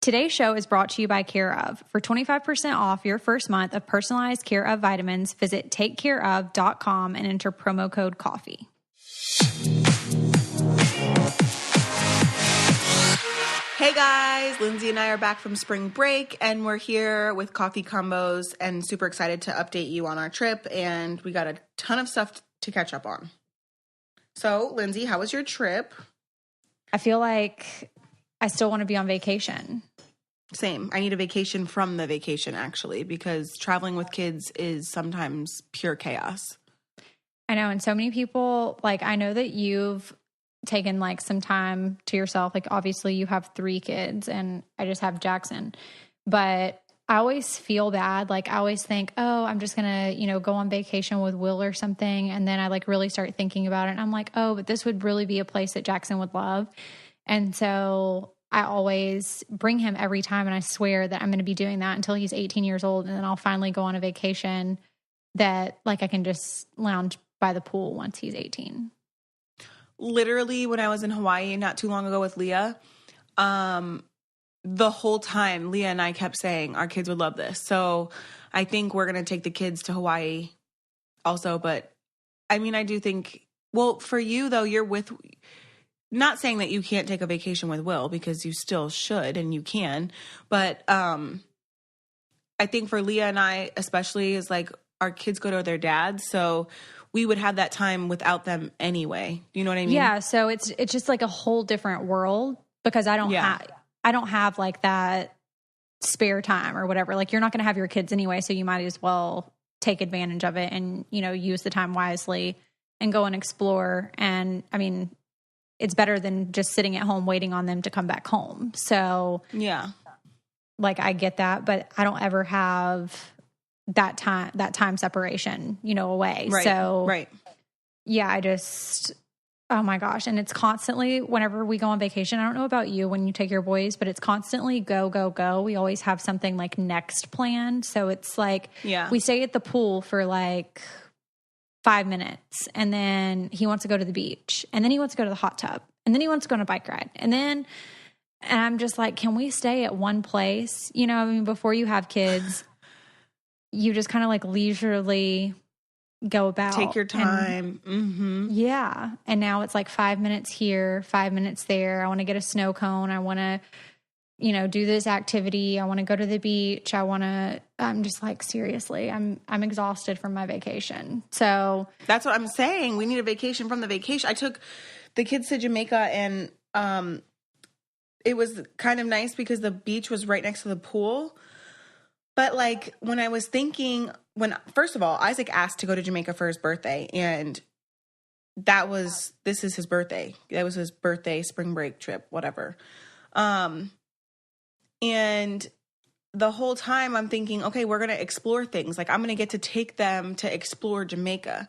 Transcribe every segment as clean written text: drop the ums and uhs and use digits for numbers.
Today's show is brought to you by Care Of. For 25% off your first month of personalized Care Of vitamins, visit takecareof.com and enter promo code COFFEE. Hey guys, Lindsay and I are back from spring break and we're here with Coffee Combos and super excited to update you on our trip, and we got a ton of stuff to catch up on. So, Lindsay, how was your trip? I feel like I still want to be on vacation. Same. I need a vacation from the vacation, actually, because traveling with kids is sometimes pure chaos. I know. And so many people, like, I know that you've taken like some time to yourself. Like, obviously you have 3 kids and I just have Jackson, but I always feel bad. Like, I always think, oh, I'm just going to, go on vacation with Will or something. And then I like really start thinking about it. And I'm like, oh, but this would really be a place that Jackson would love. And so I always bring him every time. And I swear that I'm going to be doing that until he's 18 years old. And then I'll finally go on a vacation that like I can just lounge by the pool once he's 18. Literally, when I was in Hawaii not too long ago with Leah, the whole time Leah and I kept saying our kids would love this. So I think we're going to take the kids to Hawaii also. But I mean, I do think, well, for you though, you're with... Not saying that you can't take a vacation with Will, because you still should and you can. But I think for Leah and I especially is like our kids go to their dads. So we would have that time without them anyway. You know what I mean? Yeah. So it's just like a whole different world, because I don't have like that spare time or whatever. Like, you're not going to have your kids anyway. So you might as well take advantage of it and, use the time wisely and go and explore. And I mean, it's better than just sitting at home waiting on them to come back home. So yeah, like I get that, but I don't ever have that time separation, away. Right. So right. Yeah, oh my gosh. And it's constantly, whenever we go on vacation, I don't know about you when you take your boys, but it's constantly go, go, go. We always have something like next planned. So it's like, we stay at the pool for like 5 minutes, and then he wants to go to the beach, and then he wants to go to the hot tub, and then he wants to go on a bike ride. And I'm just like, can we stay at one place? I mean, before you have kids, you just kind of like leisurely go about. Take your time. Yeah. And now it's like 5 minutes here, 5 minutes there. I want to get a snow cone. I want to, do this activity. I want to go to the beach. I'm just like, seriously, I'm exhausted from my vacation. So that's what I'm saying. We need a vacation from the vacation. I took the kids to Jamaica, and it was kind of nice because the beach was right next to the pool. But like, when I was thinking, first of all, Isaac asked to go to Jamaica for his birthday, and this is his birthday. That was his birthday, spring break trip, whatever. And the whole time I'm thinking, okay, we're going to explore things. Like, I'm going to get to take them to explore Jamaica.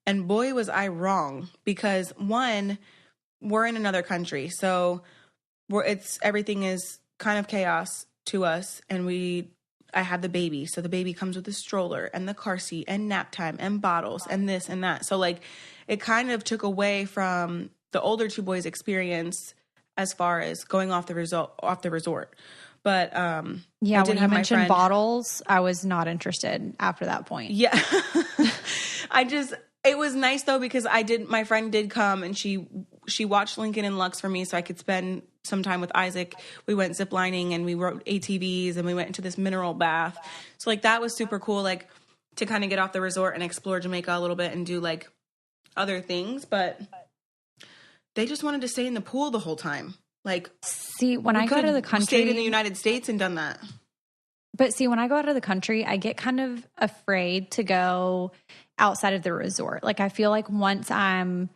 And boy, was I wrong, because one, we're in another country. So everything is kind of chaos to us. And I had the baby. So the baby comes with the stroller and the car seat and nap time and bottles and this and that. So like, it kind of took away from the older 2 boys' experience as far as going off the resort. But yeah, when you mentioned bottles, I was not interested after that point. Yeah. It was nice though, because my friend did come, and she watched Lincoln and Lux for me so I could spend some time with Isaac. We went ziplining and we rode ATVs and we went into this mineral bath. So like, that was super cool, like to kind of get off the resort and explore Jamaica a little bit and do like other things. But they just wanted to stay in the pool the whole time. Like, see, when I go to the country, stayed in the United States and done that. But see, when I go out of the country, I get kind of afraid to go outside of the resort. Like, I feel like once I'm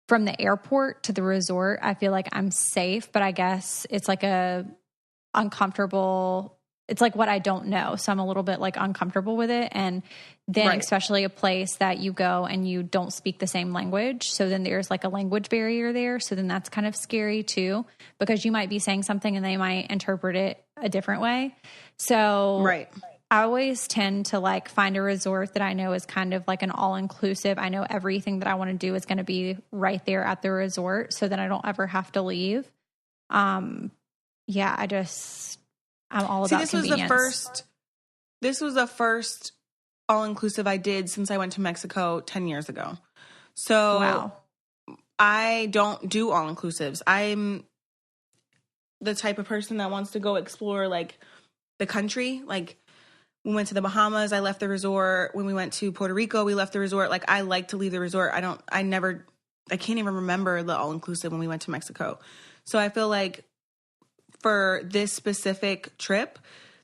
from the airport to the resort, I feel like I'm safe, but I guess it's like it's like what I don't know. So I'm a little bit like uncomfortable with it. And then especially a place that you go and you don't speak the same language. So then there's like a language barrier there. So then that's kind of scary too, because you might be saying something and they might interpret it a different way. So I always tend to like find a resort that I know is kind of like an all-inclusive. I know everything that I want to do is going to be right there at the resort, so that I don't ever have to leave. I'm all about convenience. This was the first all-inclusive I did since I went to Mexico 10 years ago. So Wow. I don't do all-inclusives. I'm the type of person that wants to go explore, like, the country. Like, we went to the Bahamas, I left the resort. When we went to Puerto Rico, we left the resort. Like, I like to leave the resort. I can't even remember the all-inclusive when we went to Mexico. So I feel like for this specific trip,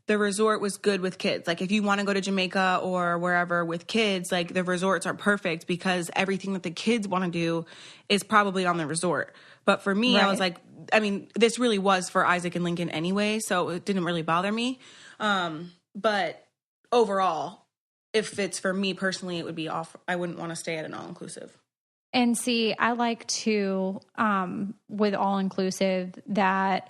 the resort was good with kids. Like, if you want to go to Jamaica or wherever with kids, like, the resorts are perfect because everything that the kids want to do is probably on the resort. But for me, Right. I was like, I mean, this really was for Isaac and Lincoln anyway, so it didn't really bother me. But overall, if it's for me personally, it would be off. I wouldn't want to stay at an all-inclusive. And see, I like to, with all-inclusive, that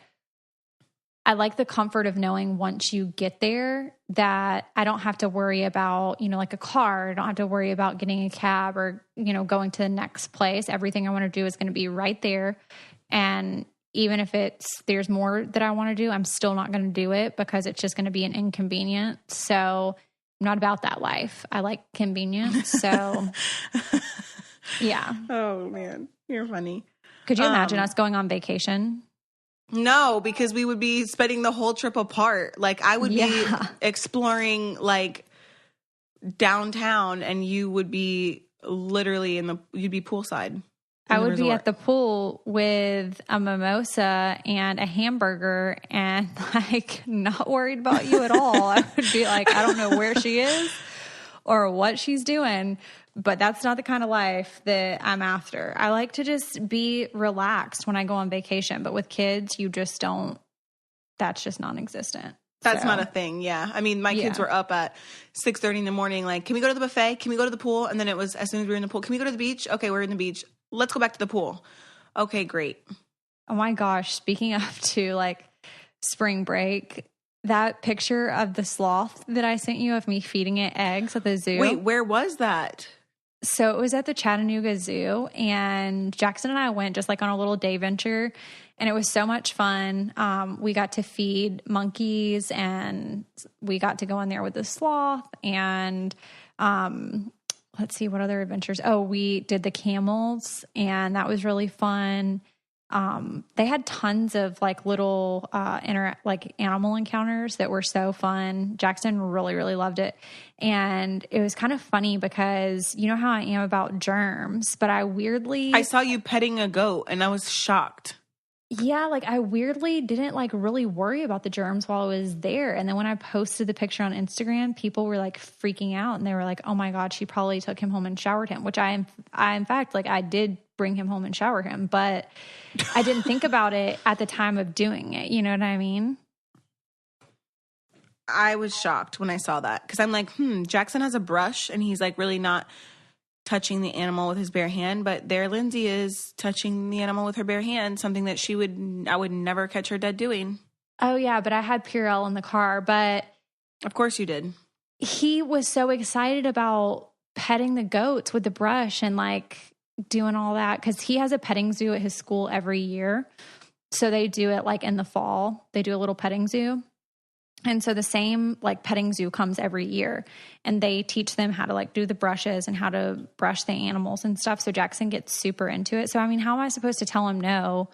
I like the comfort of knowing once you get there that I don't have to worry about, like a car. I don't have to worry about getting a cab or, going to the next place. Everything I want to do is going to be right there. And even if there's more that I want to do, I'm still not going to do it because it's just going to be an inconvenience. So I'm not about that life. I like convenience. So yeah. Oh man, you're funny. Could you imagine us going on vacation? No, because we would be spending the whole trip apart. Like, I would be exploring, like, downtown, and you would be literally you'd be poolside. I would be at the pool with a mimosa and a hamburger and, like, not worried about you at all. I would be like, I don't know where she is or what she's doing. But that's not the kind of life that I'm after. I like to just be relaxed when I go on vacation. But with kids, you just don't. That's just non-existent. That's not a thing. Yeah. I mean, my kids were up at 6:30 in the morning. Like, can we go to the buffet? Can we go to the pool? And then it was, as soon as we were in the pool, can we go to the beach? Okay, we're in the beach. Let's go back to the pool. Okay, great. Oh my gosh. Speaking of like spring break, that picture of the sloth that I sent you of me feeding it eggs at the zoo. Wait, where was that? So it was at the Chattanooga Zoo, and Jackson and I went just like on a little day venture, and it was so much fun. We got to feed monkeys, and we got to go in there with the sloth, and let's see what other adventures. Oh, we did the camels, and that was really fun. They had tons of like little like animal encounters that were so fun. Jackson really, really loved it. And it was kind of funny because you know how I am about germs, but I saw you petting a goat and I was shocked. Yeah, like I weirdly didn't like really worry about the germs while I was there. And then when I posted the picture on Instagram, people were like freaking out and they were like, "Oh my God, she probably took him home and showered him," which I in fact, like I did bring him home and shower him, but I didn't think about it at the time of doing it. You know what I mean? I was shocked when I saw that because I'm like, Jackson has a brush and he's like really not touching the animal with his bare hand, but there Lindsay is touching the animal with her bare hand, something that I would never catch her dead doing. Oh yeah, but I had Purell in the car, but of course you did. He was so excited about petting the goats with the brush and like doing all that because he has a petting zoo at his school every year. So they do it like in the fall. They do a little petting zoo. And so the same like petting zoo comes every year and they teach them how to like do the brushes and how to brush the animals and stuff. So Jackson gets super into it. So, I mean, how am I supposed to tell him no?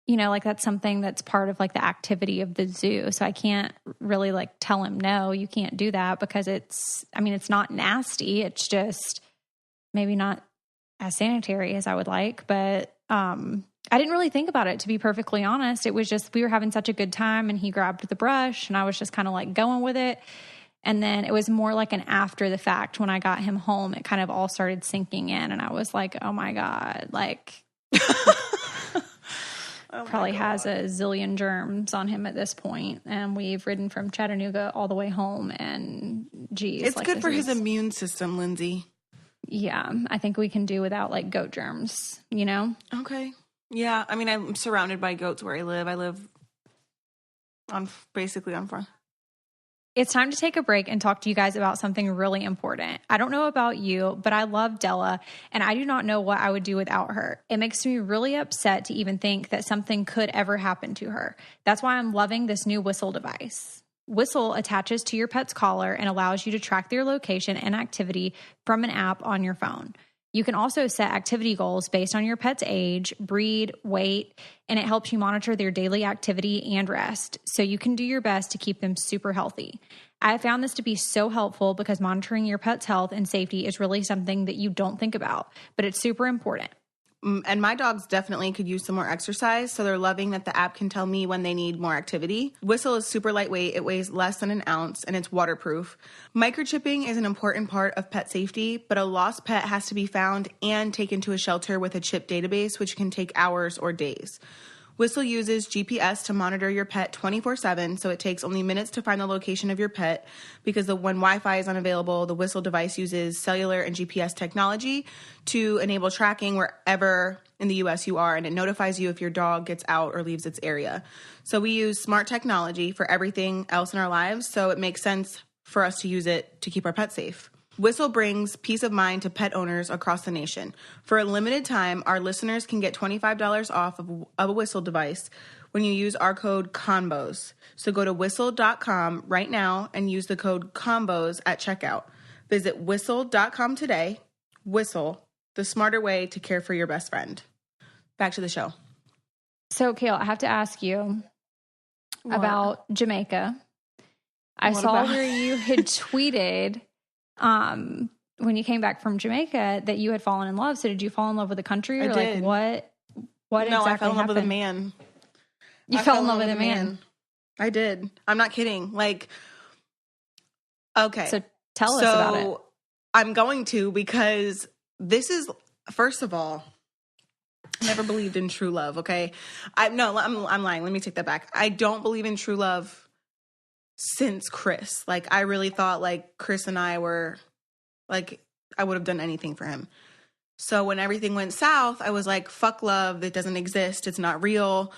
You know, like that's something that's part of like the activity of the zoo. So I can't really like tell him, no, you can't do that because it's not nasty. It's just maybe not as sanitary as I would like, but, I didn't really think about it, to be perfectly honest. It was just, we were having such a good time and he grabbed the brush and I was just kind of like going with it. And then it was more like an after the fact when I got him home, it kind of all started sinking in and I was like, oh my God, like probably has a zillion germs on him at this point. And we've ridden from Chattanooga all the way home and geez. It's like, good for his immune system, Lindsay. Yeah. I think we can do without like goat germs, you know? Okay. Yeah, I mean, I'm surrounded by goats where I live. I live basically on farm. It's time to take a break and talk to you guys about something really important. I don't know about you, but I love Della, and I do not know what I would do without her. It makes me really upset to even think that something could ever happen to her. That's why I'm loving this new Whistle device. Whistle attaches to your pet's collar and allows you to track their location and activity from an app on your phone. You can also set activity goals based on your pet's age, breed, weight, and it helps you monitor their daily activity and rest, so you can do your best to keep them super healthy. I have found this to be so helpful because monitoring your pet's health and safety is really something that you don't think about, but it's super important. And my dogs definitely could use some more exercise, so they're loving that the app can tell me when they need more activity. Whistle is super lightweight. It weighs less than an ounce, and it's waterproof. Microchipping is an important part of pet safety, but a lost pet has to be found and taken to a shelter with a chip database, which can take hours or days. Whistle uses GPS to monitor your pet 24/7, so it takes only minutes to find the location of your pet because when Wi-Fi is unavailable, the Whistle device uses cellular and GPS technology to enable tracking wherever in the U.S. you are, and it notifies you if your dog gets out or leaves its area. So we use smart technology for everything else in our lives, so it makes sense for us to use it to keep our pets safe. Whistle brings peace of mind to pet owners across the nation. For a limited time, our listeners can get $25 off of a Whistle device when you use our code CONBOS. So go to whistle.com right now and use the code CONBOS at checkout. Visit whistle.com today. Whistle, the smarter way to care for your best friend. Back to the show. So, Kale, I have to ask you about Jamaica. I What saw about? where you had tweeted when you came back from Jamaica that you had fallen in love. So did you fall in love with the country, or I like did. what No, exactly I fell in love with a happened? man. You fell in love with a man. I did. I'm not kidding. Like, okay. So tell us about it. I'm going to, because this is, first of all, I never believed in true love, okay? I'm lying. Let me take that back. I don't believe in true love since Chris. Like, I really thought, like, Chris and I were, like, I would have done anything for him. So when everything went south, I was like, fuck love. It doesn't exist. It's not real.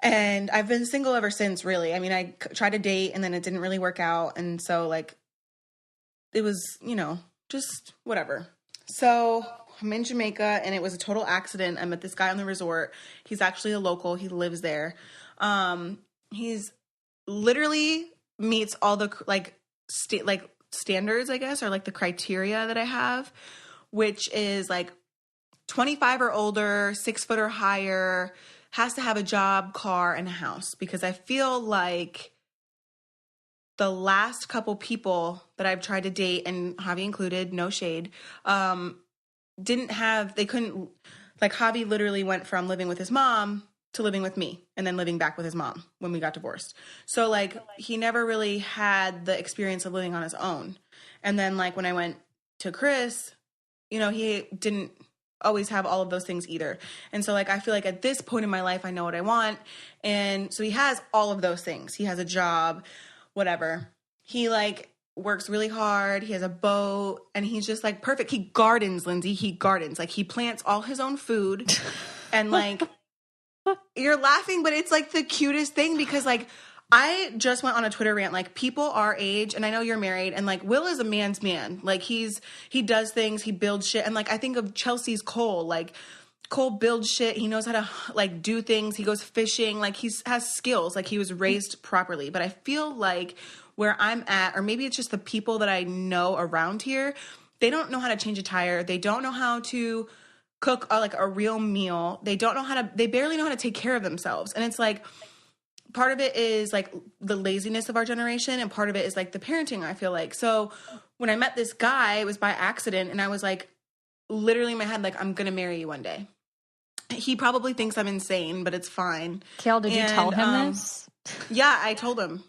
And I've been single ever since, really. I mean, I tried to date and then it didn't really work out. And so, like, it was, just whatever. So I'm in Jamaica and it was a total accident. I met this guy on the resort. He's actually a local. He lives there. He's literally meets all the, standards, I guess, or, like, the criteria that I have, which is, like, 25 or older, 6 foot or higher, has to have a job, car, and a house. Because I feel like the last couple people that I've tried to date, and Javi included, no shade, they couldn't, like, Javi literally went from living with his mom to living with me, and then living back with his mom when we got divorced. So, like, he never really had the experience of living on his own. And then, like, when I went to Chris, he didn't always have all of those things either. And so, like, I feel like at this point in my life, I know what I want. And so he has all of those things. He has a job, whatever. He, like, works really hard. He has a boat, and he's just, like, perfect. He gardens, Lindsay. He gardens. Like, he plants all his own food. And, like, you're laughing, but it's, like, the cutest thing because, like, I just went on a Twitter rant. Like, people our age, and I know you're married, and, like, Will is a man's man. Like, he does things, he builds shit. And, like, I think of Chelsea's Cole. Like, Cole builds shit. He knows how to, like, do things. He goes fishing. Like, he has skills. Like, he was raised properly. But I feel like where I'm at, or maybe it's just the people that I know around here, they don't know how to change a tire. They don't know how to cook, a real meal. They barely know how to take care of themselves. And it's, like, part of it is, like, the laziness of our generation, and part of it is, like, the parenting, I feel like. So when I met this guy, it was by accident, and I was, like, literally in my head, like, I'm going to marry you one day. He probably thinks I'm insane, but it's fine. Kale, did you tell him this? Yeah, I told him.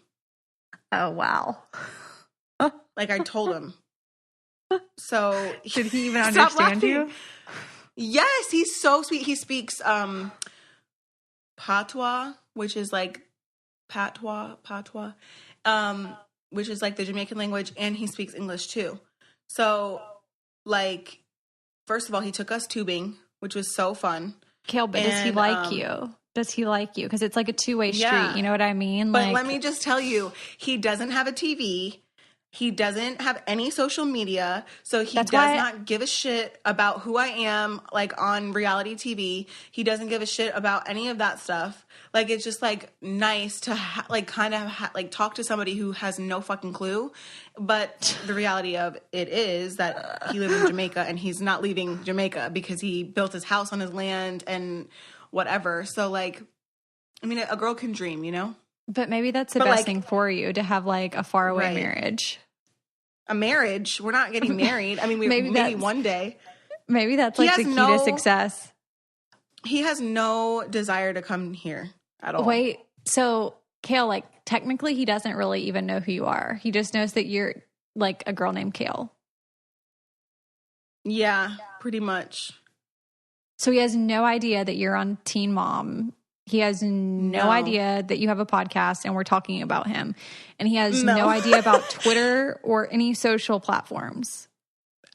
Oh, wow. Like, I told him. So did he even understand you? Yes, he's so sweet. He speaks patois, which is, like, patois, which is, like, the Jamaican language, and he speaks English too. So, like, first of all, he took us tubing, which was so fun. Kale, but does he like you? does he like you? Because it's like a two-way street. Yeah. You know what I mean? But let me just tell you, he doesn't have a TV. He doesn't have any social media. So he does not give a shit about who I am, like, on reality TV. He doesn't give a shit about any of that stuff. Like, it's just, like, nice to, talk to somebody who has no fucking clue. But the reality of it is that he lives in Jamaica and he's not leaving Jamaica because he built his house on his land and whatever. So, like, I mean, a girl can dream, you know? But maybe that's the best thing for you, to have, like, a faraway marriage. A marriage? We're not getting married. I mean, maybe one day. Maybe that's, like, the key to success. He has no desire to come here at all. Wait, so, Kale, like, technically he doesn't really even know who you are. He just knows that you're, like, a girl named Kale. Yeah, pretty much. So he has no idea that you're on Teen Mom. He has no idea that you have a podcast and we're talking about him. And he has no idea about Twitter or any social platforms.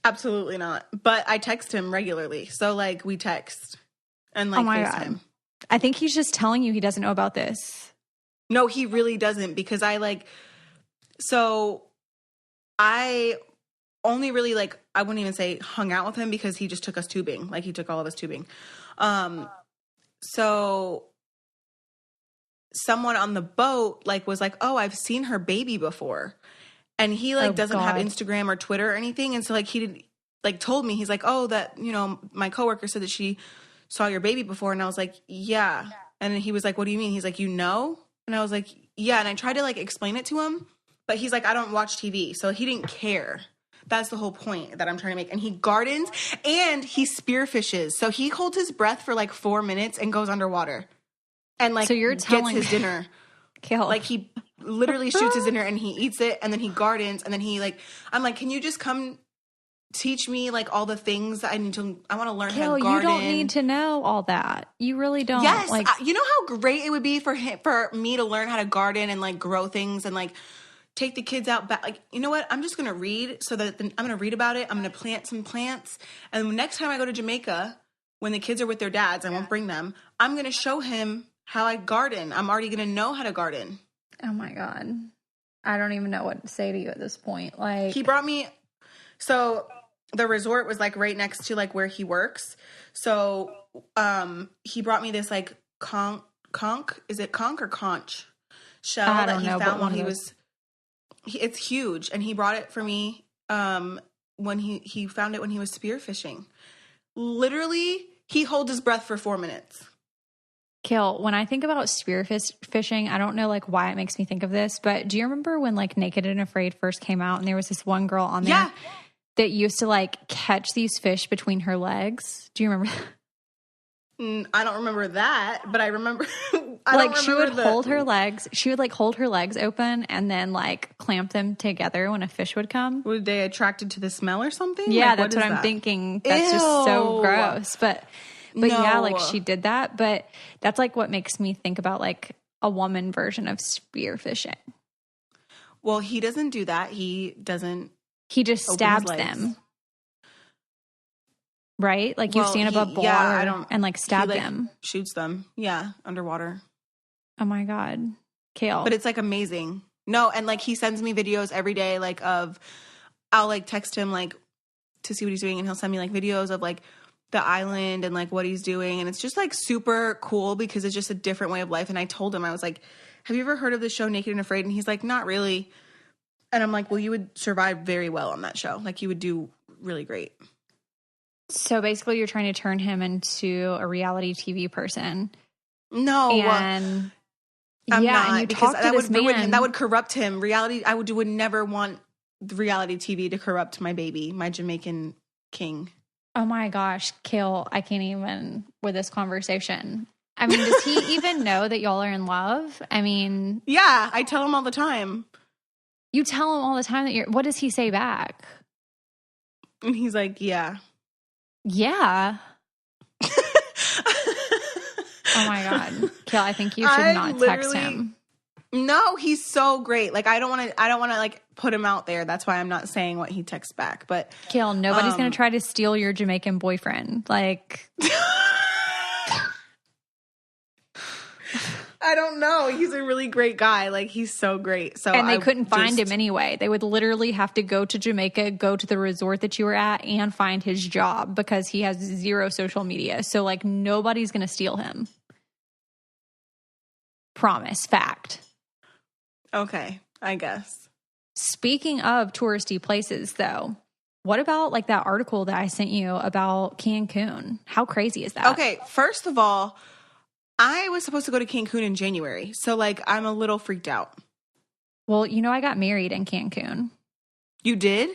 Absolutely not. But I text him regularly. So, like, we text and, like, FaceTime. I think he's just telling you he doesn't know about this. No, he really doesn't, because I only really, like, I wouldn't even say hung out with him because he just took us tubing. Like, he took all of us tubing. So someone on the boat, like, was like, oh, I've seen her baby before. And he, like, doesn't have Instagram or Twitter or anything. And so, like, he did, like, told me, he's like, oh, that, you know, my coworker said that she saw your baby before. And I was like, yeah. And then he was like, what do you mean? He's like, you know? And I was like, yeah. And I tried to, like, explain it to him, but he's like, I don't watch TV. So he didn't care. That's the whole point that I'm trying to make. And he gardens and he spearfishes. So he holds his breath for, like, 4 minutes and goes underwater. And, like, so you're telling gets his dinner. Kale. Like, he literally shoots his dinner and he eats it, and then he gardens, and then he, like, I'm like, can you just come teach me, like, all the things that I need to, I want to learn how to garden. You don't need to know all that. You really don't. Yes. Like, you know how great it would be for me to learn how to garden and, like, grow things and, like, take the kids out back. Like, you know what? I'm just going to read, so that I'm going to read about it. I'm going to plant some plants. And the next time I go to Jamaica, when the kids are with their dads, I won't bring them, I'm going to show him how I garden. I'm already going to know how to garden. Oh my God. I don't even know what to say to you at this point. Like, he brought me, so the resort was, like, right next to, like, where he works. So he brought me this, like, conch, is it conch or conch shell that he found while he was, it's huge. And he brought it for me when he found it when he was spearfishing. Literally, he holds his breath for 4 minutes. Kale, when I think about spearfishing, I don't know, like, why it makes me think of this, but do you remember when, like, Naked and Afraid first came out and there was this one girl on there that used to, like, catch these fish between her legs? Do you remember that? I don't remember that, but I remember she would hold her legs. She would, like, hold her legs open and then, like, clamp them together when a fish would come. Were they attracted to the smell or something? Yeah, like, that's what I'm thinking. That's just so gross. But no. Yeah, like, she did that. But that's, like, what makes me think about, like, a woman version of spearfishing. Well, he doesn't do that. He just stabs them. Right? Like, you stand above water and, like, stab them. Shoots them. Yeah, underwater. Oh, my God. Kale. But it's, like, amazing. No, and, like, he sends me videos every day, like, I'll, like, text him, like, to see what he's doing, and he'll send me, like, videos of, like, the island and, like, what he's doing. And it's just, like, super cool because it's just a different way of life. And I told him, I was like, have you ever heard of the show Naked and Afraid? And he's like, not really. And I'm like, well, you would survive very well on that show. Like, you would do really great. So basically you're trying to turn him into a reality TV person. No. And I'm not, and you talk to this man. That would corrupt him. I would never want the reality TV to corrupt my baby, my Jamaican king. Oh my gosh, Kale, I can't even with this conversation. I mean, does he even know that y'all are in love? I mean... Yeah, I tell him all the time. You tell him all the time that what does he say back? And he's like, yeah. Yeah. Oh my God. Kale, I think you should not text him. No, he's so great. Like, I don't want to like put him out there. That's why I'm not saying what he texts back. But Kale, nobody's going to try to steal your Jamaican boyfriend. Like, I don't know. He's a really great guy. Like, he's so great. So and they couldn't find him anyway. They would literally have to go to Jamaica, go to the resort that you were at, and find his job because he has zero social media. So, like, nobody's going to steal him. Promise. Fact. Okay, I guess. Speaking of touristy places, though, what about, like, that article that I sent you about Cancun? How crazy is that? Okay, first of all, I was supposed to go to Cancun in January. So, like, I'm a little freaked out. Well, you know, I got married in Cancun. You did?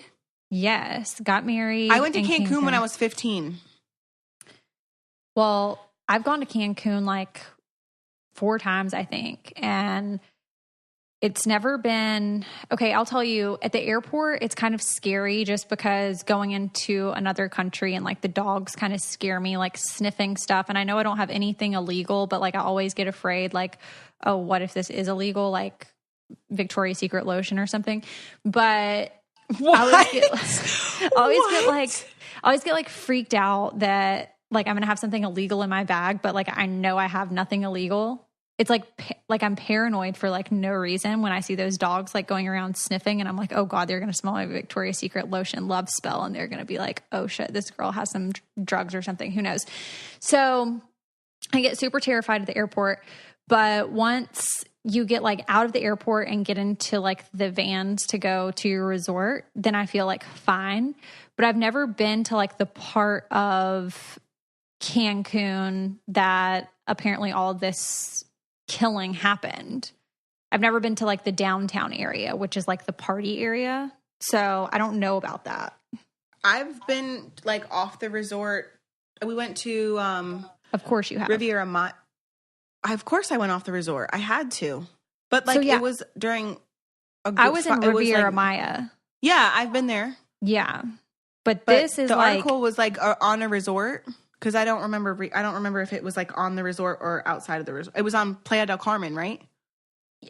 Yes, got married. I went to Cancun when I was 15. Well, I've gone to Cancun like 4 times, I think. And it's never been, okay, I'll tell you, at the airport, it's kind of scary just because going into another country and like the dogs kind of scare me, like sniffing stuff. And I know I don't have anything illegal, but like I always get afraid, like, oh, what if this is illegal? Like Victoria's Secret lotion or something. But What? I always get like freaked out that like I'm going to have something illegal in my bag, but like I know I have nothing illegal. It's like I'm paranoid for like no reason when I see those dogs like going around sniffing, and I'm like, oh God, they're going to smell my Victoria's Secret lotion love spell, and they're going to be like, oh shit, this girl has some drugs or something. Who knows? So I get super terrified at the airport. But once you get like out of the airport and get into like the vans to go to your resort, then I feel like fine. But I've never been to like the part of Cancun that apparently all of this killing happened. I've never been to like the downtown area, which is like the party area. So I don't know about that. I've been like off the resort. We went to of course you have. Riviera Maya. Of course I went off the resort. I had to. But like So, yeah. it was during I was in Riviera Maya. Yeah, I've been there. Yeah. But But this is the like article was like on a resort. Because I don't remember if it was like on the resort or outside of the resort. It was on Playa del Carmen, right?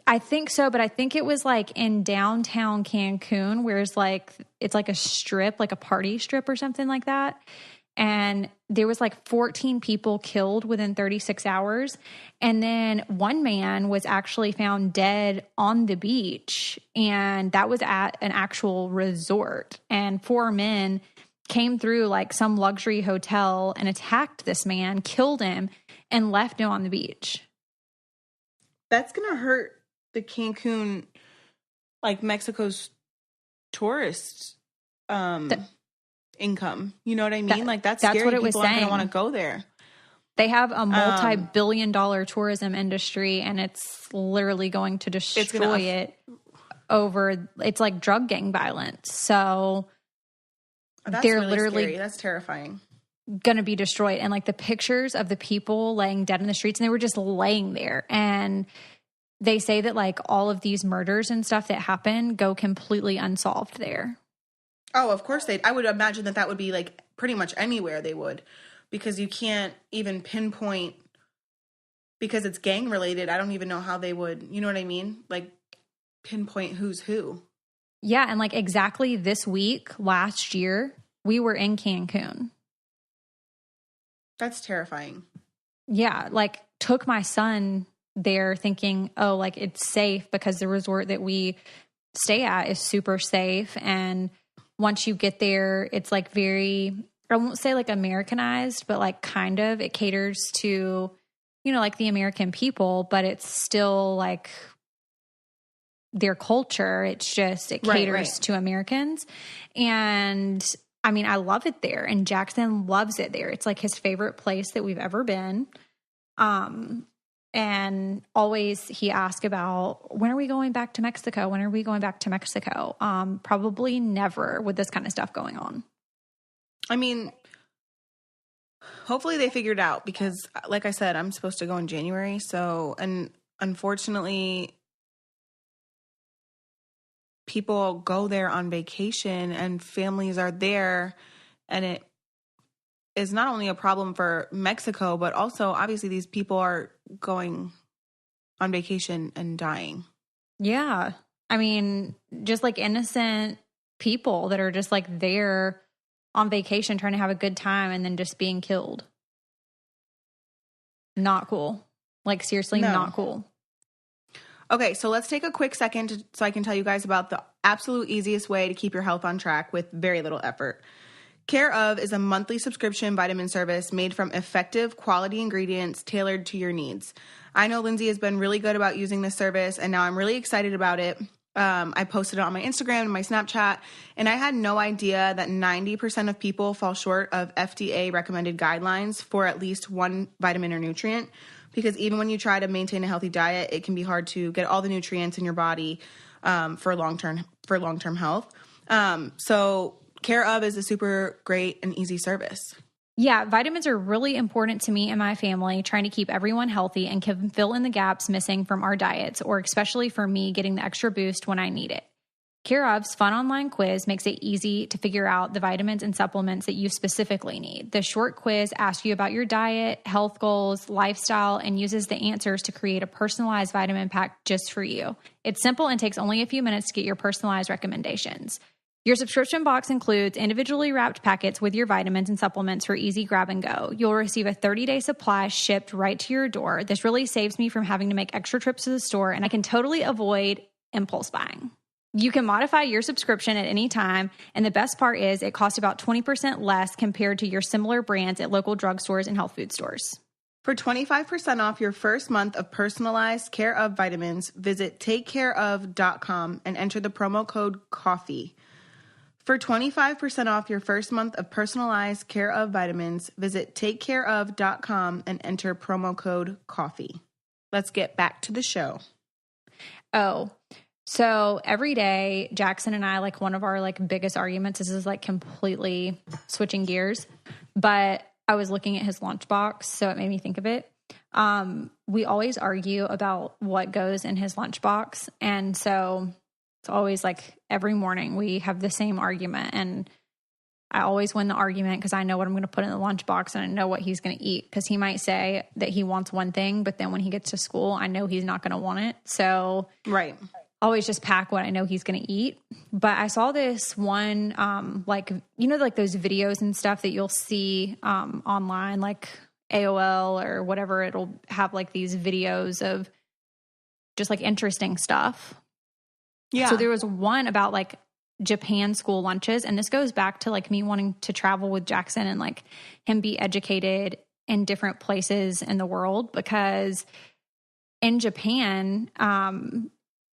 I think so, but I think it was like in downtown Cancun, where it's like a strip, like a party strip or something like that. And there was like 14 people killed within 36 hours. And then one man was actually found dead on the beach. And that was at an actual resort. And 4 men came through like some luxury hotel and attacked this man, killed him, and left him on the beach. That's going to hurt the Cancun, like Mexico's tourist income. You know what I mean? Like that's scary. What it was People aren't saying. going to want to go there. They have a multi-billion-dollar tourism industry, and it's literally going to destroy it over. It's like drug gang violence. So that's they're really literally scary. That's terrifying. Going to be destroyed. And like the pictures of the people laying dead in the streets, and they were just laying there. And they say that like all of these murders and stuff that happen go completely unsolved there. Oh, of course I would imagine that would be like pretty much anywhere they would, because you can't even pinpoint, because it's gang related. I don't even know how they would, you know what I mean? Like pinpoint who's who. Yeah. And like exactly this week, last year, we were in Cancun. That's terrifying. Yeah. Like took my son there thinking, oh, like it's safe because the resort that we stay at is super safe. And once you get there, it's like very, I won't say like Americanized, but like kind of, it caters to, you know, like the American people, but it's still like their culture. It's just, it caters to Americans. And I mean, I love it there. And Jackson loves it there. It's like his favorite place that we've ever been. And always he asks about, when are we going back to Mexico? When are we going back to Mexico? Probably never with this kind of stuff going on. I mean, hopefully they figured out, because like I said, I'm supposed to go in January. So, and unfortunately, people go there on vacation and families are there, and it is not only a problem for Mexico, but also obviously these people are going on vacation and dying. Yeah. I mean, just like innocent people that are just like there on vacation trying to have a good time and then just being killed. Not cool. Like, seriously, not cool. Okay, so let's take a quick second so I can tell you guys about the absolute easiest way to keep your health on track with very little effort. Care of is a monthly subscription vitamin service made from effective quality ingredients tailored to your needs. I know Lindsay has been really good about using this service, and now I'm really excited about it. I posted it on my Instagram and my Snapchat, and I had no idea that 90% of people fall short of FDA recommended guidelines for at least one vitamin or nutrient. Because even when you try to maintain a healthy diet, it can be hard to get all the nutrients in your body for long-term health. So Care of is a super great and easy service. Yeah, vitamins are really important to me and my family, trying to keep everyone healthy and can fill in the gaps missing from our diets, or especially for me getting the extra boost when I need it. Care of's fun online quiz makes it easy to figure out the vitamins and supplements that you specifically need. The short quiz asks you about your diet, health goals, lifestyle, and uses the answers to create a personalized vitamin pack just for you. It's simple and takes only a few minutes to get your personalized recommendations. Your subscription box includes individually wrapped packets with your vitamins and supplements for easy grab and go. You'll receive a 30-day supply shipped right to your door. This really saves me from having to make extra trips to the store, and I can totally avoid impulse buying. You can modify your subscription at any time, and the best part is it costs about 20% less compared to your similar brands at local drugstores and health food stores. For 25% off your first month of personalized Care of vitamins, visit takecareof.com and enter the promo code COFFEE. For 25% off your first month of personalized Care of vitamins, visit takecareof.com and enter promo code COFFEE. Let's get back to the show. So every day, Jackson and I, like, one of our like biggest arguments, this is like completely switching gears, but I was looking at his lunchbox, so it made me think of it. We always argue about what goes in his lunchbox. And so it's always like every morning we have the same argument, and I always win the argument because I know what I'm going to put in the lunchbox and I know what he's going to eat, because he might say that he wants one thing, but then when he gets to school, I know he's not going to want it. So right. Always just pack what I know he's going to eat. But I saw this one, like, you know, like those videos and stuff that you'll see online, like AOL or whatever. It'll have like these videos of just like interesting stuff. Yeah. So there was one about like Japan school lunches. And this goes back to like me wanting to travel with Jackson and like him be educated in different places in the world, because in Japan,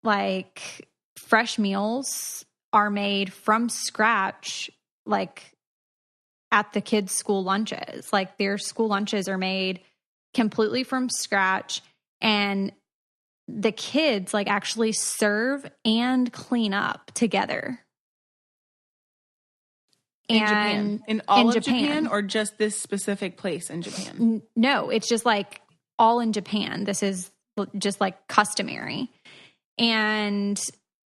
like fresh meals are made from scratch, like at the kids' school lunches. Like their school lunches are made completely from scratch, and the kids like actually serve and clean up together. In Japan? In all of Japan, or just this specific place in Japan? No, it's just like all in Japan. This is just like customary. And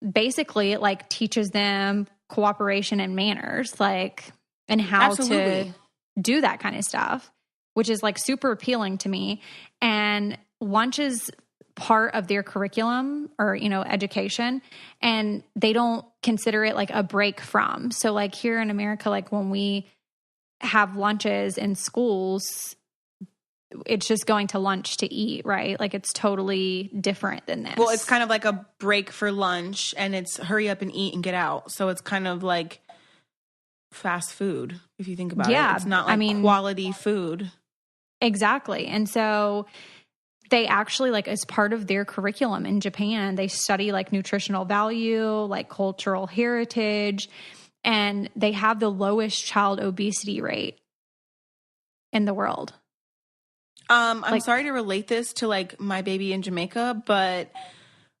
basically it like teaches them cooperation and manners, like, and how to do that kind of stuff, which is like super appealing to me. And lunch is part of their curriculum, or, you know, education, and they don't consider it like a break from. So like here in America, like when we have lunches in schools, it's just going to lunch to eat, right? Like it's totally different than this. Well, it's kind of like a break for lunch, and it's hurry up and eat and get out. So it's kind of like fast food, if you think about it. It's not like quality food. Exactly. And so they actually, like, as part of their curriculum in Japan, they study like nutritional value, like cultural heritage, and they have the lowest child obesity rate in the world. I'm sorry to relate this to like my baby in Jamaica, but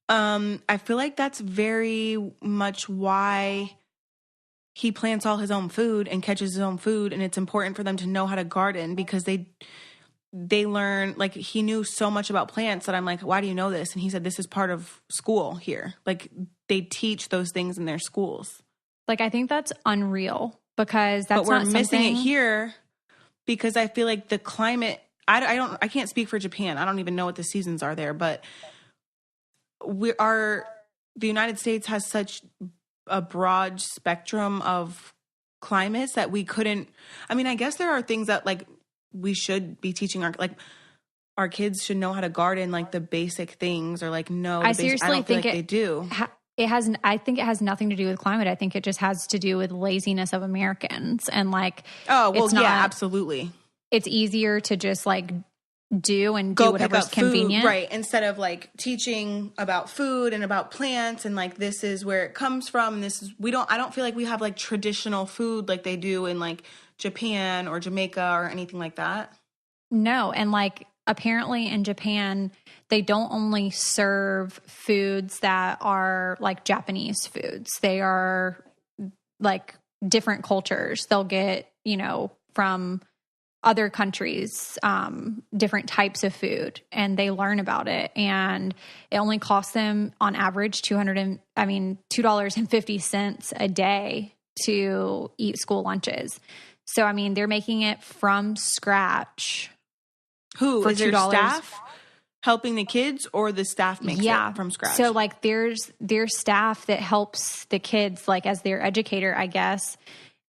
I feel like that's very much why he plants all his own food and catches his own food. And it's important for them to know how to garden, because they learn, like, he knew so much about plants that I'm like, why do you know this? And he said, this is part of school here. Like they teach those things in their schools. Like, I think that's unreal, because that's but we're not missing it here, because I feel like the climate, I can't speak for Japan. I don't even know what the seasons are there, but the United States has such a broad spectrum of climates that we couldn't, I mean, I guess there are things that like we should be teaching our kids should know how to garden, like the basic things, or like know. I seriously think they do. It has. I think it has nothing to do with climate. I think it just has to do with laziness of Americans and like. Oh well, yeah, absolutely. It's easier to just like do whatever's convenient, right? Instead of like teaching about food and about plants and like this is where it comes from. I don't feel like we have like traditional food like they do in like Japan or Jamaica or anything like that. No, and like apparently in Japan, they don't only serve foods that are like Japanese foods. They are like different cultures. They'll get, from other countries, different types of food, and they learn about it. And it only costs them on average $2.50 a day to eat school lunches. So, I mean, they're making it from scratch. Who for is their $2 staff helping the kids, or the staff makes it from scratch? So like there's staff that helps the kids like as their educator, I guess.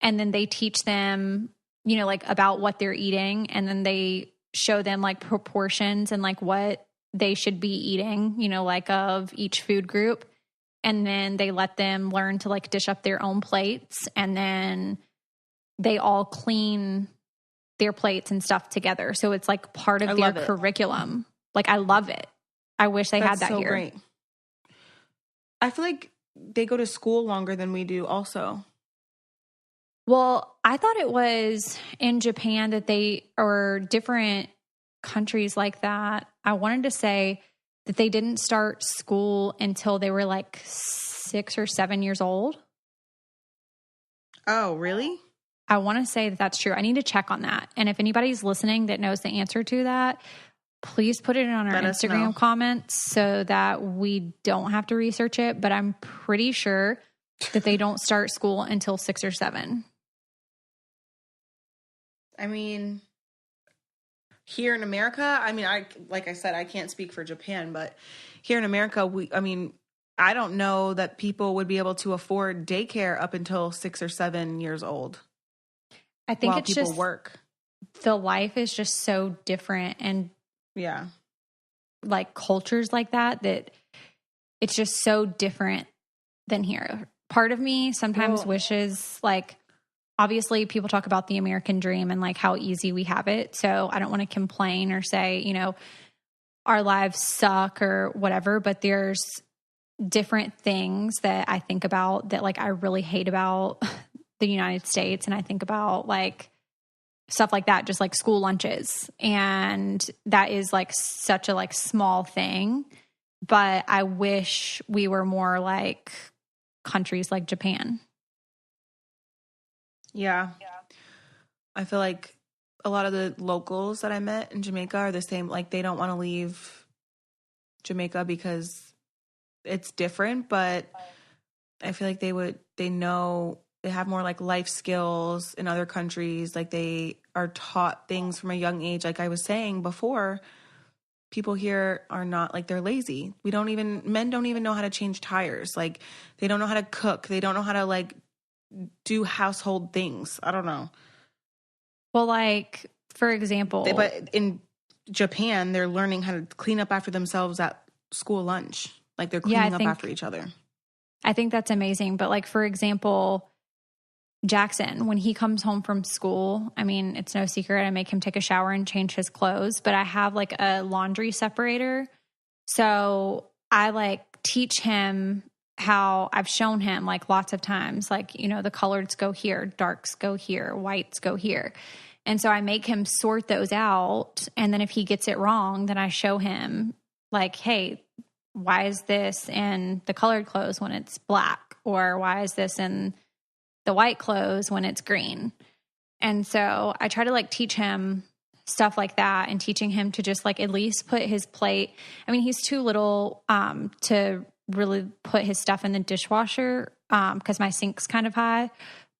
And then they teach them, like about what they're eating, and then they show them like proportions and like what they should be eating, like of each food group. And then they let them learn to like dish up their own plates, and then they all clean their plates and stuff together. So it's like part of their curriculum. Like I love it. I wish they had that so here. Great. I feel like they go to school longer than we do also. Well, I thought it was in Japan that or different countries like that. I wanted to say that they didn't start school until they were like 6 or 7 years old. Oh, really? I want to say that that's true. I need to check on that. And if anybody's listening that knows the answer to that, please put it in on our Instagram comments so that we don't have to research it. But I'm pretty sure that they don't start school until 6 or 7. I mean, here in America, like I said, I can't speak for Japan, but here in America, I don't know that people would be able to afford daycare up until 6 or 7 years old. I think while it's people just work. The life is just so different, and yeah, like cultures like that it's just so different than here. Part of me sometimes wishes like, obviously people talk about the American dream and like how easy we have it. So I don't want to complain or say, our lives suck or whatever, but there's different things that I think about that like I really hate about the United States. And I think about like stuff like that, just like school lunches. And that is like such a like small thing, but I wish we were more like countries like Japan. Yeah. I feel like a lot of the locals that I met in Jamaica are the same. Like they don't want to leave Jamaica because it's different, but I feel like they know they have more like life skills in other countries. Like they are taught things from a young age. Like I was saying before, people here are not like, they're lazy. Men don't even know how to change tires. Like they don't know how to cook. They don't know how to like do household things. I don't know. Well, like for example, but in Japan, they're learning how to clean up after themselves at school lunch. Like they're cleaning up after each other. I think that's amazing. But like, for example, Jackson, when he comes home from school, it's no secret. I make him take a shower and change his clothes, but I have like a laundry separator. So I like teach him how I've shown him like lots of times, like, the coloreds go here, darks go here, whites go here. And so I make him sort those out. And then if he gets it wrong, then I show him like, hey, why is this in the colored clothes when it's black? Or why is this in the white clothes when it's green? And so I try to like teach him stuff like that, and teaching him to just like at least put his plate. He's too little to really put his stuff in the dishwasher because my sink's kind of high,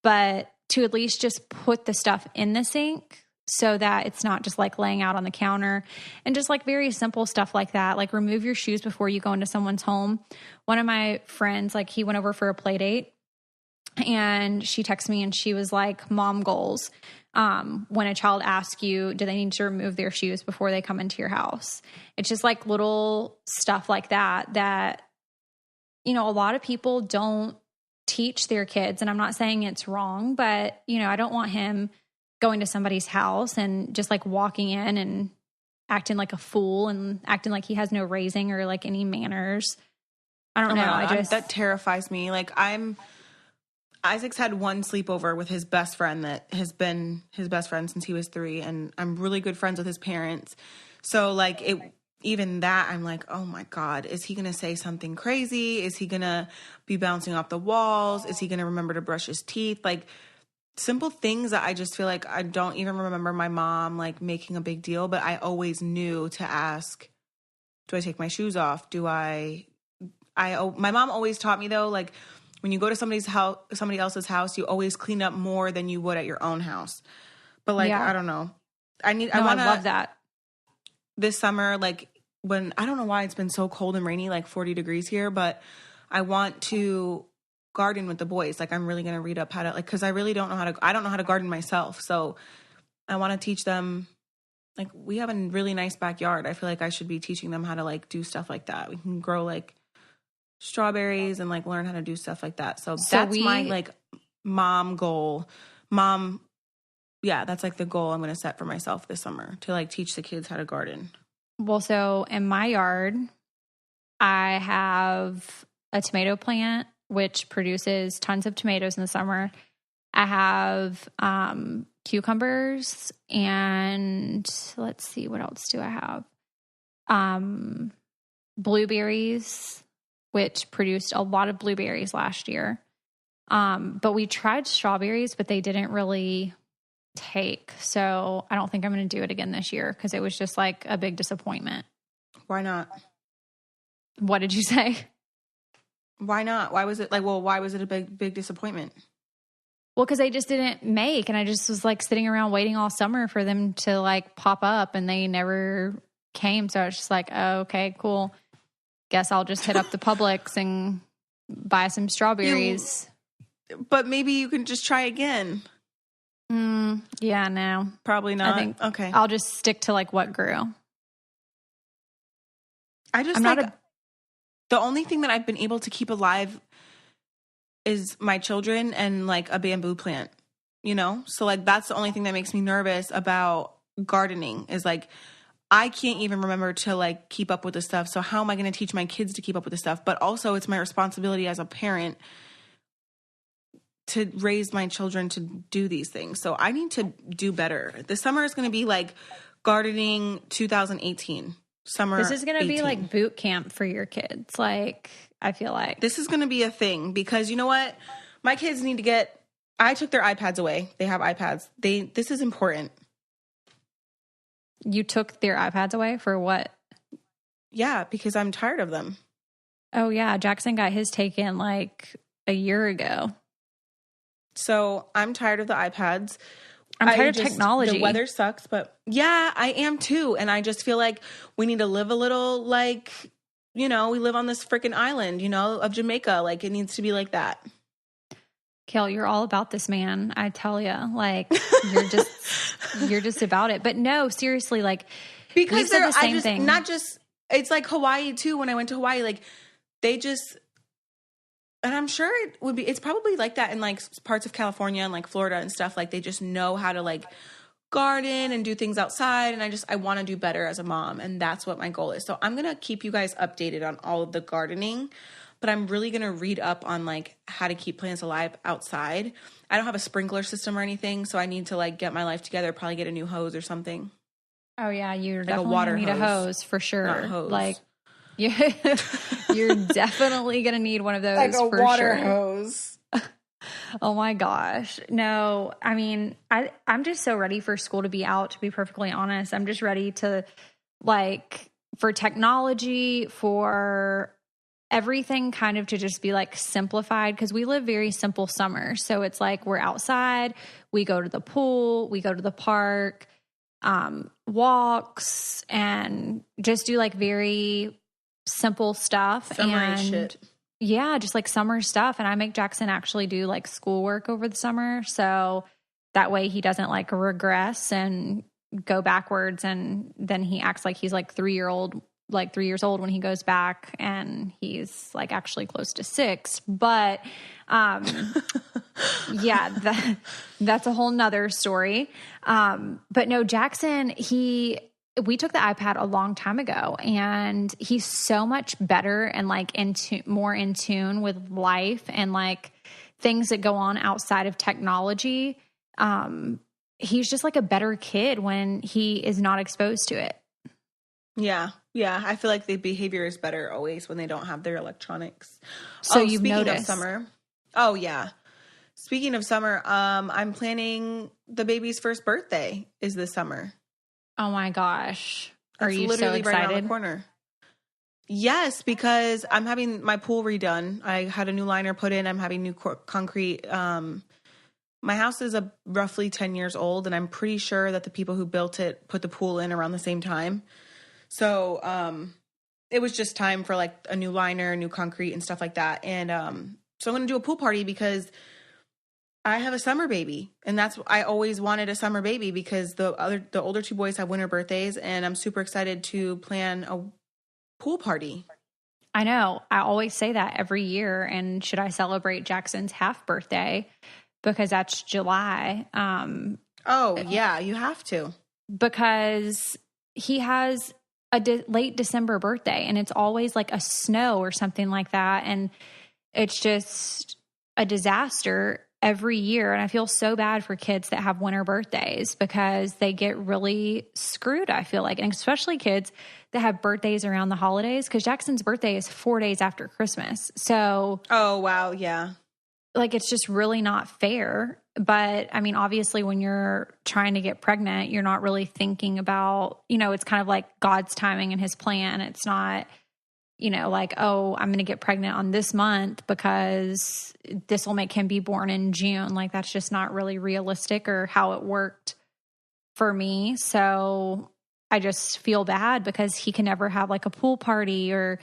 but to at least just put the stuff in the sink so that it's not just like laying out on the counter, and just like very simple stuff like that. Like remove your shoes before you go into someone's home. One of my friends, like he went over for a play date, and she texted me and she was like, mom goals. when a child asks you, do they need to remove their shoes before they come into your house? It's just like little stuff like that, you know, a lot of people don't teach their kids. And I'm not saying it's wrong, but, you know, I don't want him going to somebody's house and just like walking in and acting like a fool and acting like he has no raising or like any manners. I don't know. That terrifies me. Like Isaac's had one sleepover with his best friend that has been his best friend since he was 3. And I'm really good friends with his parents. So like even that, I'm like, oh my God, is he going to say something crazy? Is he going to be bouncing off the walls? Is he going to remember to brush his teeth? Like simple things that I just feel like I don't even remember my mom like making a big deal, but I always knew to ask, do I take my shoes off? My mom always taught me though, like when you go to somebody else's house, you always clean up more than you would at your own house. But like, I don't know. I love that. This summer, like when, I don't know why it's been so cold and rainy, like 40 degrees here, but I want to garden with the boys. Like I'm really going to read up how to, like, cause I really don't know I don't know how to garden myself. So I want to teach them, like we have a really nice backyard. I feel like I should be teaching them how to like do stuff like that. We can grow like strawberries and like learn how to do stuff like that. So that's my like mom goal. Yeah, that's like the goal I'm going to set for myself this summer, to like teach the kids how to garden. Well, so in my yard, I have a tomato plant, which produces tons of tomatoes in the summer. I have cucumbers and let's see, what else do I have? Blueberries, which produced a lot of blueberries last year. But we tried strawberries, but they didn't really take. So I don't think I'm going to do it again this year because it was just like a big disappointment. Why not? What did you say? Why not? Why was it a big disappointment? Well, because they just didn't make, and I just was like sitting around waiting all summer for them to like pop up, and they never came. So I was just like, oh, okay, cool. Guess I'll just hit up the Publix and buy some strawberries. But maybe you can just try again. Yeah, no. Probably not. I think okay. I'll just stick to like what grew. The only thing that I've been able to keep alive is my children and like a bamboo plant, you know? So like that's the only thing that makes me nervous about gardening is like I can't even remember to like keep up with the stuff. So how am I going to teach my kids to keep up with the stuff? But also it's my responsibility as a parent to raise my children to do these things. So I need to do better. This summer is going to be like gardening 2018. This is going to be like boot camp for your kids. Like, I feel like this is going to be a thing because you know what? My kids need to I took their iPads away. They have iPads. This is important. You took their iPads away for what? Yeah, because I'm tired of them. Oh yeah. Jackson got his taken like a year ago. So I'm tired of the iPads. I'm tired of technology. The weather sucks, but yeah, I am too. And I just feel like we need to live a little like, you know, we live on this freaking island, you know, of Jamaica. Like it needs to be like that. Kale, you're all about this, man. I tell you, like you're just about it. But no, seriously, like because they're the same thing. Not just it's like Hawaii too. When I went to Hawaii, like they just. And I'm sure it's probably like that in like parts of California and like Florida and stuff. Like they just know how to like garden and do things outside. And I want to do better as a mom. And that's what my goal is. So I'm going to keep you guys updated on all of the gardening, but I'm really going to read up on like how to keep plants alive outside. I don't have a sprinkler system or anything. So I need to like get my life together, probably get a new hose or something. Oh yeah. You're like definitely a water need hose. A hose for sure. Not hose. Like, you're definitely going to need one of those like a for water sure. hose. Oh my gosh. No, I mean, I'm just so ready for school to be out, to be perfectly honest. I'm just ready to like for technology, for everything kind of to just be like simplified because we live very simple summers. So it's like we're outside, we go to the pool, we go to the park, walks and just do like very simple stuff. Summery shit. Yeah, just like summer stuff. And I make Jackson actually do like schoolwork over the summer. So that way he doesn't like regress and go backwards. And then he acts like he's like 3 years old when he goes back, and he's like actually close to 6. But yeah, that's a whole nother story. But no, Jackson, we took the iPad a long time ago, and he's so much better and like more in tune with life and like things that go on outside of technology. He's just like a better kid when he is not exposed to it. Yeah. Yeah. I feel like the behavior is better always when they don't have their electronics. So you've speaking noticed. of summer. Oh yeah. Speaking of summer, I'm planning the baby's first birthday is this summer. Oh my gosh. Are you so literally excited? right around the corner. Yes, because I'm having my pool redone. I had a new liner put in. I'm having new concrete. My house is roughly 10 years old, and I'm pretty sure that the people who built it put the pool in around the same time. So it was just time for like a new liner, new concrete and stuff like that. And so I'm going to do a pool party because I have a summer baby, and I always wanted a summer baby because the older 2 boys have winter birthdays, and I'm super excited to plan a pool party. I know. I always say that every year. And should I celebrate Jackson's half birthday because that's July? Oh yeah, you have to, because he has a late December birthday, and it's always like a snow or something like that, and it's just a disaster every year. And I feel so bad for kids that have winter birthdays because they get really screwed, I feel like. And especially kids that have birthdays around the holidays, because Jackson's birthday is 4 days after Christmas. So, oh wow, yeah. Like, it's just really not fair. But I mean, obviously when you're trying to get pregnant, you're not really thinking about, it's kind of like God's timing and his plan. It's not, like, oh, I'm going to get pregnant on this month because this will make him be born in June. Like, that's just not really realistic or how it worked for me. So I just feel bad because he can never have like a pool party or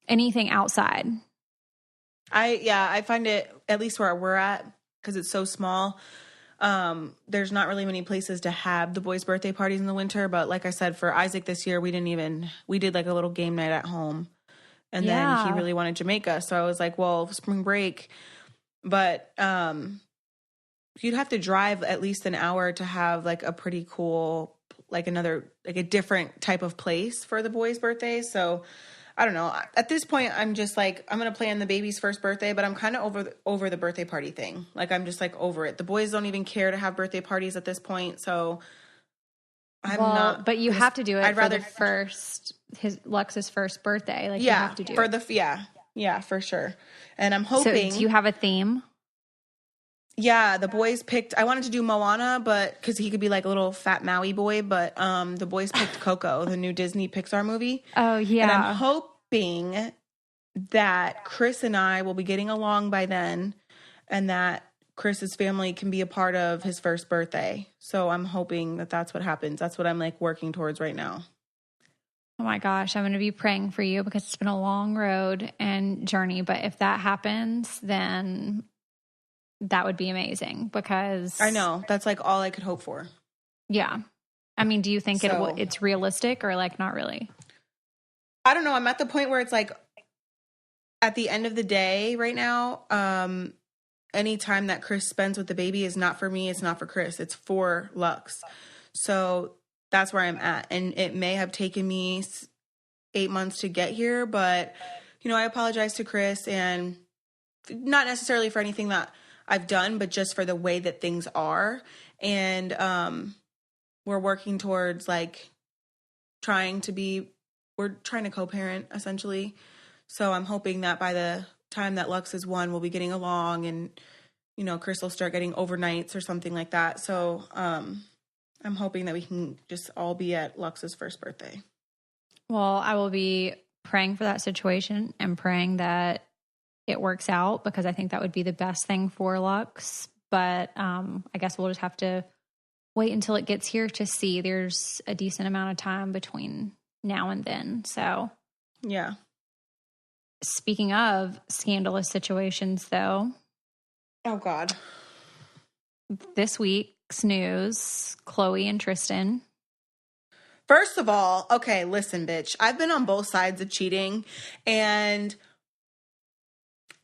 anything outside. I find it, at least where we're at, because it's so small, there's not really many places to have the boys' birthday parties in the winter. But like I said, for Isaac this year, we did like a little game night at home. And then he really wanted Jamaica. So I was like, well, spring break. But you'd have to drive at least an hour to have like a pretty cool, like a different type of place for the boys' birthdays. So I don't know. At this point, I'm just like, I'm going to plan the baby's first birthday, but I'm kind of over the birthday party thing. Like, I'm just like over it. The boys don't even care to have birthday parties at this point. So I'm not. But you have to do it. I'd rather Lux's first birthday. Like, you have to do it. Yeah, for sure. And I'm hoping. So do you have a theme? Yeah, the boys picked. I wanted to do Moana, but because he could be like a little fat Maui boy, but the boys picked Coco, the new Disney Pixar movie. Oh yeah. And I'm hoping that Chris and I will be getting along by then, and that Chris's family can be a part of his first birthday. So I'm hoping that that's what happens. That's what I'm like working towards right now. Oh my gosh, I'm going to be praying for you because it's been a long road and journey. But if that happens, then that would be amazing because I know that's like all I could hope for. Yeah. I mean, do you think it's realistic or like not really? I don't know. I'm at the point where it's like at the end of the day right now, any time that Chris spends with the baby is not for me. It's not for Chris. It's for Lux. So that's where I'm at. And it may have taken me 8 months to get here, but, I apologize to Chris, and not necessarily for anything that I've done, but just for the way that things are. And we're working towards like we're trying to co-parent essentially. So I'm hoping that by the time that Lux is 1, we'll be getting along, and, Chris will start getting overnights or something like that. So I'm hoping that we can just all be at Lux's first birthday. Well, I will be praying for that situation and praying that it works out because I think that would be the best thing for Lux. But I guess we'll just have to wait until it gets here to see. There's a decent amount of time between now and then. So, yeah. Speaking of scandalous situations, though. Oh, God. This week, week's news, Chloe and Tristan. First of all, okay, listen, bitch. I've been on both sides of cheating, and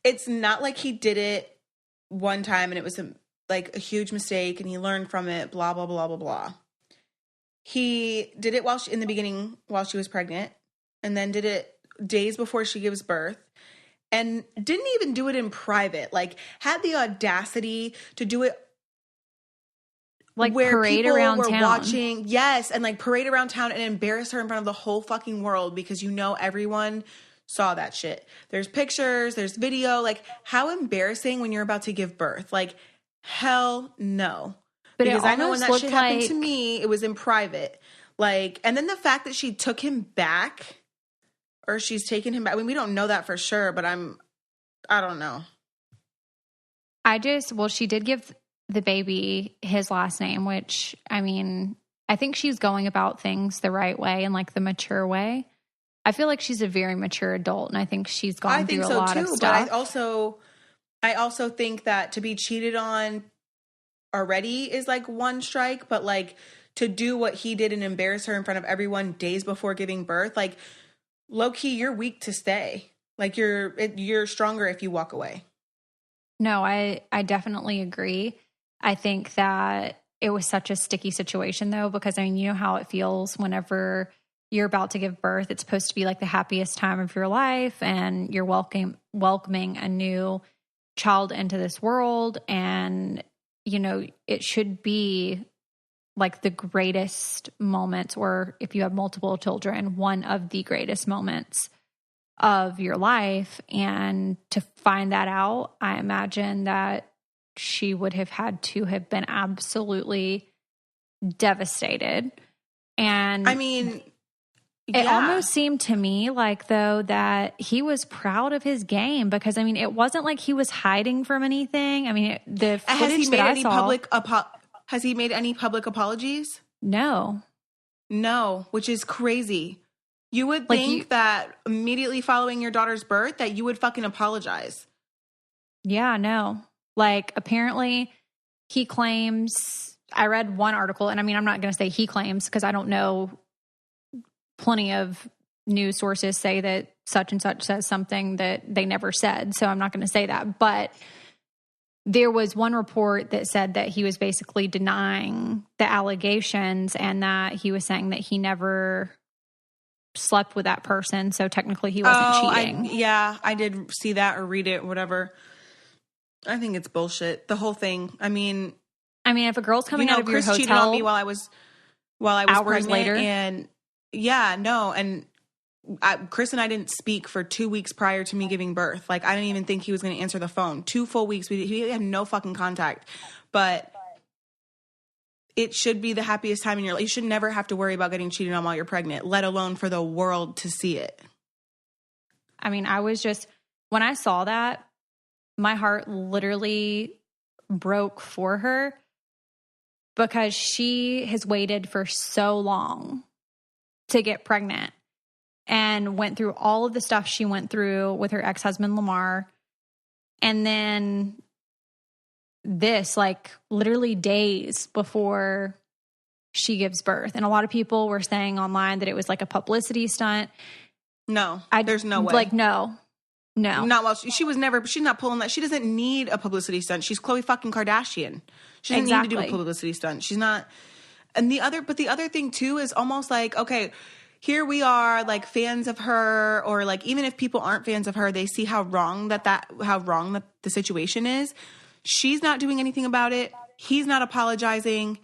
it's not like he did it one time and it was a huge mistake and he learned from it, blah, blah, blah, blah, blah. He did it in the beginning while she was pregnant, and then did it days before she gives birth, and didn't even do it in private. Like, had the audacity to do it like where parade people around were town. watching. Yes, and like parade around town and embarrass her in front of the whole fucking world, because everyone saw that shit. There's pictures, there's video. Like, how embarrassing when you're about to give birth. Like, hell no. But because I know when that shit happened like... to me, it was in private. Like, and then the fact that she took him back, or she's taken him back. I mean, we don't know that for sure, but I don't know. She did give the baby his last name, which, I mean, I think she's going about things the right way and like the mature way. I feel like she's a very mature adult, and I think she's gone through a lot of stuff. But I also think that to be cheated on already is like one strike, but like to do what he did and embarrass her in front of everyone days before giving birth, like, low key, you're weak to stay. Like, you're stronger if you walk away. No, I definitely agree. I think that it was such a sticky situation, though, because, I mean, you know how it feels whenever you're about to give birth. It's supposed to be like the happiest time of your life, and you're welcoming a new child into this world. And, you know, it should be like the greatest moments, or if you have multiple children, one of the greatest moments of your life. And to find that out, I imagine that she would have had to have been absolutely devastated. And I mean, it almost seemed to me like, though, that he was proud of his game, because, I mean, it wasn't like he was hiding from anything. I mean, the footage that I saw... Has he made any public apologies? No, which is crazy. You would think that immediately following your daughter's birth that you would fucking apologize. Yeah, no. Like, apparently he claims, I read one article, and I mean, I'm not going to say he claims because I don't know. Plenty of news sources say that such and such says something that they never said, so I'm not going to say that. But there was one report that said that he was basically denying the allegations, and that he was saying that he never slept with that person. So technically he wasn't cheating. I did see that or read it or whatever. I think it's bullshit. The whole thing. I mean, if a girl's coming out of Chris your hotel, cheated on me while I was hours pregnant, later, and Chris and I didn't speak for 2 weeks prior to me giving birth. Like, I didn't even think he was going to answer the phone. 2 full weeks. He had no fucking contact. But it should be the happiest time in your life. You should never have to worry about getting cheated on while you're pregnant, let alone for the world to see it. I mean, when I saw that, my heart literally broke for her, because she has waited for so long to get pregnant, and went through all of the stuff she went through with her ex-husband, Lamar. And then this, like, literally days before she gives birth. And a lot of people were saying online that it was like a publicity stunt. No, there's no way. Like, no. Not while she's not pulling that. She doesn't need a publicity stunt. She's Khloe fucking Kardashian. She doesn't need to do a publicity stunt. She's not. And the other thing too is almost like, okay, here we are, like, fans of her, or like, even if people aren't fans of her, they see how wrong that the situation is. She's not doing anything about it. He's not apologizing.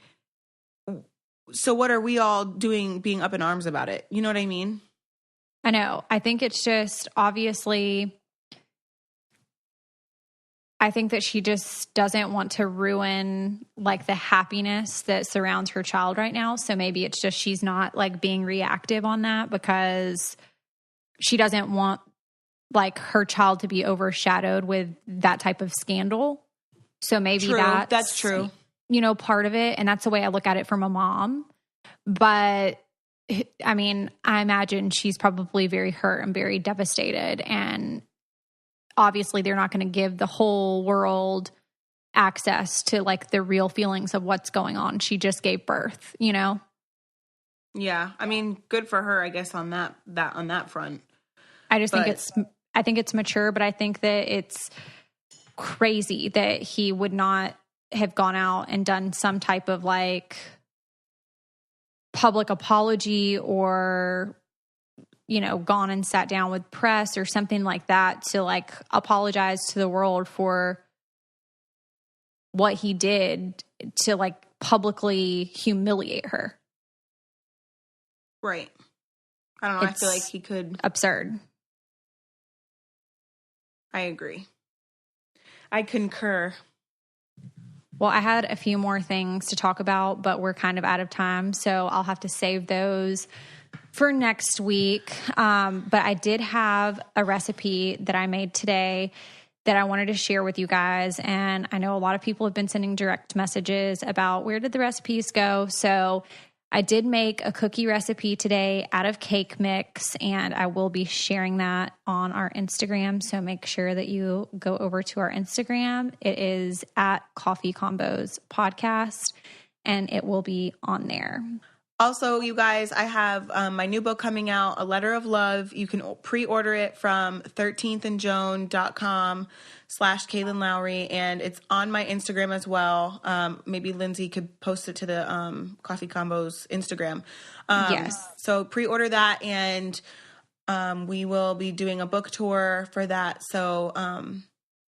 So what are we all doing being up in arms about it? You know what I mean? I know. I think it's just, obviously, I think that she just doesn't want to ruin, like, the happiness that surrounds her child right now. So maybe it's just she's not, like, being reactive on that, because she doesn't want, like, her child to be overshadowed with that type of scandal. So maybe that's true. You know, part of it. And that's the way I look at it from a mom. But I mean, I imagine she's probably very hurt and very devastated. And obviously they're not going to give the whole world access to like the real feelings of what's going on. She just gave birth, you know? Yeah. I mean, good for her, I guess, on that front. I think it's mature, but I think that it's crazy that he would not have gone out and done some type of like public apology or, you know, gone and sat down with press or something like that to like apologize to the world for what he did to like publicly humiliate her. Right. I don't know. I feel like he could. Absurd. I agree. I concur. Well, I had a few more things to talk about, but we're kind of out of time, so I'll have to save those for next week. But I did have a recipe that I made today that I wanted to share with you guys. And I know a lot of people have been sending direct messages about where did the recipes go. So I did make a cookie recipe today out of cake mix, and I will be sharing that on our Instagram. So make sure that you go over to our Instagram. It is at Coffee Combos Podcast, and it will be on there. Also, you guys, I have my new book coming out, A Letter of Love. You can pre-order it from 13thandjoan.com/Kaylin Lowry, and it's on my Instagram as well. Maybe Lindsay could post it to the Coffee Combos Instagram. Yes. So pre-order that, and we will be doing a book tour for that. So I'm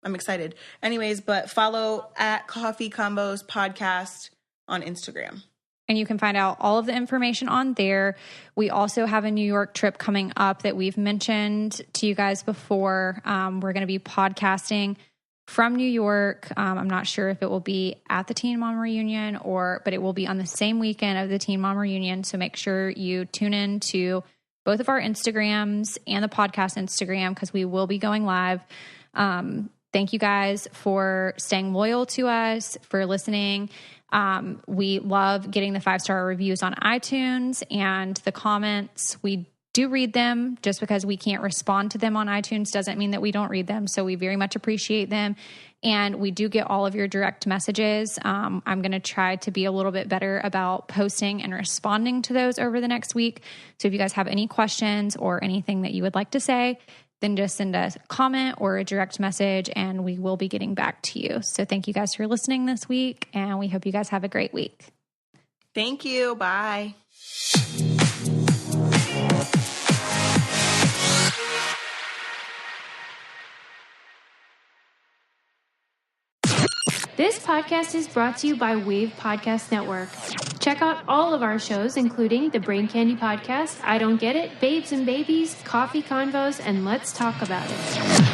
excited. Anyways, but follow at Coffee Combos Podcast on Instagram. And you can find out all of the information on there. We also have a New York trip coming up that we've mentioned to you guys before. We're going to be podcasting from New York. I'm not sure if it will be at the Teen Mom Reunion but it will be on the same weekend of the Teen Mom Reunion. So make sure you tune in to both of our Instagrams and the podcast Instagram because we will be going live. Thank you guys for staying loyal to us, for listening. We love getting the 5-star reviews on iTunes and the comments. We do read them. Just because we can't respond to them on iTunes doesn't mean that we don't read them. So we very much appreciate them. And we do get all of your direct messages. I'm going to try to be a little bit better about posting and responding to those over the next week. So if you guys have any questions or anything that you would like to say, then just send us a comment or a direct message and we will be getting back to you. So thank you guys for listening this week, and we hope you guys have a great week. Thank you. Bye. This podcast is brought to you by Wave Podcast Network. Check out all of our shows, including the Brain Candy Podcast, I Don't Get It, Babes and Babies, Coffee Convos, and Let's Talk About It.